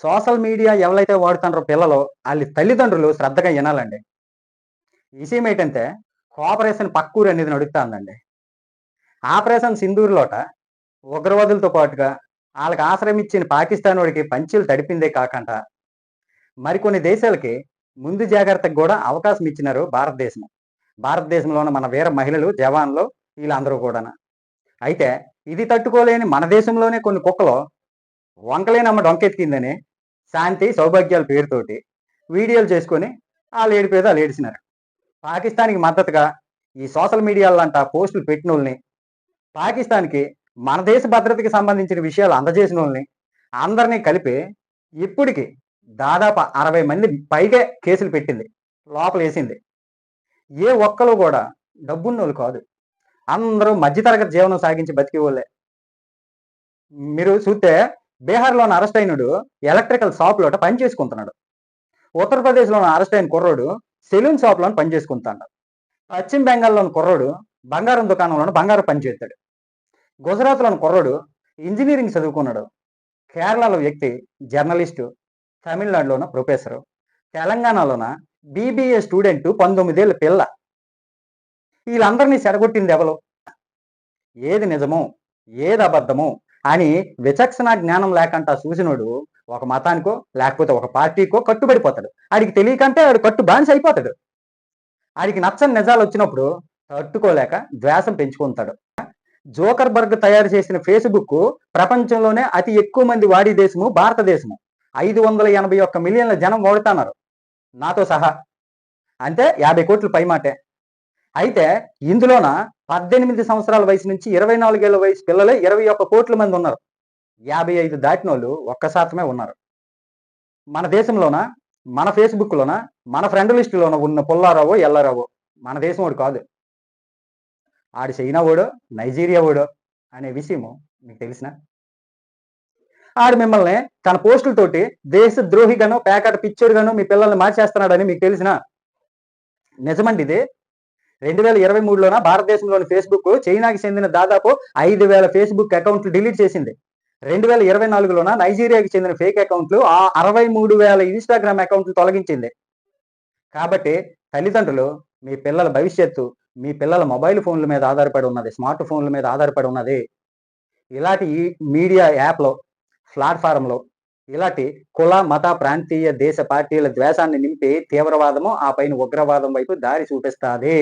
Social media ఎవరైతే వాడుతున్నారో పిల్లలు, ఆళ్ళ తల్లిదండ్రులు శ్రద్ధగా ఇనాలండి. విషయం ఏంటంటే, కోపరేషన్ పక్కూరు అనేది నడుస్తాందండి. ఆపరేషన్ సింధూర్‌లోట ఉగ్రవాదులతో పాటుగా ఆళ్ళకి ఆశ్రయం ఇచ్చిన పాకిస్తానోడికి పంచెలు తడిపిందే కాకంట, మరికొన్ని దేశాలకి ముందు జాగ్రత్తకు గూడా అవకాశం ఇచ్చినారు భారతదేశం. భారతదేశంలోని మన వీర మహిళలు, జవాన్లు ఈళ్ళందరూ కూడాన. అయితే ఇది తట్టుకోలేని మన దేశంలోనే కొన్ని కుక్కలు వంకలేనమ్మ డొంకెతికిందని శాంతి, సౌభాగ్యాల పేరుతోటి వీడియోలు చేసుకొని ఆళ్ళేడిపేదో ఆళ్ళేడిసినారు. పాకిస్తాన్‌కి మద్దతుగా ఈ సోషల్ మీడియాలంట పోస్టులు పెట్టినోళ్ళని, పాకిస్తాన్‌కి మన దేశ భద్రతకి సంబంధించిన విషయాలు అందజేసినోళ్ళని అందరిని కలిపి ఇప్పటికి దాదాపు 60 మంది పైగే కేసులు పెట్టింది. లోపలేసింది. ఏ ఒక్కళ్ళు గూడా డబ్బున్నోళ్ళు కాదు. అందరూ మధ్య తరగతి జీవనం సాగించి బతికేవోళ్ళే. మీరు చూస్తే బీహార్‌లోని అరెస్ట్ అయినోడు ఎలక్ట్రికల్ షాప్‌లోట పని చేసుకుంటున్నాడు. ఉత్తరప్రదేశ్‌లోని అరెస్ట్ అయిన కుర్రోడు సెలూన్ షాప్‌లోన పని చేసుకుంటాండు. పశ్చిమ బెంగాల్‌లోని కుర్రోడు బంగారం దుకాణంలోన బంగారం పని చేత్తాడు. గుజరాత్‌లోని కుర్రోడు ఇంజినీరింగ్ చదువుకున్నాడు. కేరళలో వ్యక్తి జర్నలిస్టు, తమిళనాడులోన ప్రొఫెసరు, తెలంగాణలోన బీబీఏ స్టూడెంటు 19 ఏళ్ల పిల్ల. ఈళ్ళందరిని చెడగొట్టిందెవలు? ఏది నిజము? ఏది అబద్ధము? అని విచక్షణ జ్ఞానం లేకుండా చూసినోడు ఒక మతానికో, లేకపోతే ఒక పార్టీకో కట్టుబడిపోతాడు. ఆడికి తెలియకంటే ఆడు కట్టు బానిస అయిపోతాడు. ఆడికి నచ్చని నిజాలొచ్చినప్పుడు తట్టుకోలేక ద్వేషం పెంచుకుంటాడు. జోకర్‌బర్గ్ తయారు చేసిన ఫేస్‌బుక్ ప్రపంచంలోనే అతి ఎక్కువ మంది వాడే దేశము భారతదేశము. 581 మిలియన్ల జనం వాడుతున్నారు. నాతో సహా. అంటే 50 కోట్ల పైమాటే. అయితే ఇందులోన 18 సంవత్సరాల వయసు నుంచి 24 ఏళ్ల వయసు పిల్లలే 21 కోట్ల మంది ఉన్నారు. 55 దాటినోళ్ళు ఒక్క శాతమే ఉన్నారు. మన దేశంలోన, మన ఫేస్‌బుక్‌లోన, మన ఫ్రెండ్ లిస్ట్‌లోన ఉన్న పుల్లారావో, ఎల్లారావో మన దేశమోడు కాదు. ఆడు చైనా వోడో, నైజీరియా వోడో అనే విషయము మీకు తెలుసునా? ఆడు మిమ్మల్ని తన పోస్టులతోటి దేశద్రోహిగానో, పేకాట పిచ్చోడిగానో మీ పిల్లల్ని మార్చేస్తున్నాడని మీకు తెలుసునా? నిజమండి ఇది. 2023లోన భారతదేశంలోని ఫేస్‌బుక్ చైనాకి చెందిన దాదాపు 5,000 ఫేస్‌బుక్ అకౌంట్లు డిలీట్ చేసింది. 2024లోన నైజీరియాకి చెందిన ఫేక్ అకౌంట్లు 63,000 ఇన్‌స్టాగ్రామ్ అకౌంట్లు తొలగించింది. కాబట్టి తల్లిదండ్రులు మీ పిల్లల భవిష్యత్తు మీ పిల్లల మొబైల్ ఫోన్ల మీద ఆధారపడి ఉన్నది. స్మార్ట్ ఫోన్ల మీద ఆధారపడి ఉన్నది. ఇలాంటి ఈ మీడియా యాప్‌లో, ప్లాట్‌ఫార్మ్‌లో ఇలాంటి కుల, మత, ప్రాంతీయ, దేశ పార్టీల ద్వేషాన్ని నింపి తీవ్రవాదము, ఆ పైన ఉగ్రవాదం వైపు దారి చూపిస్తాది.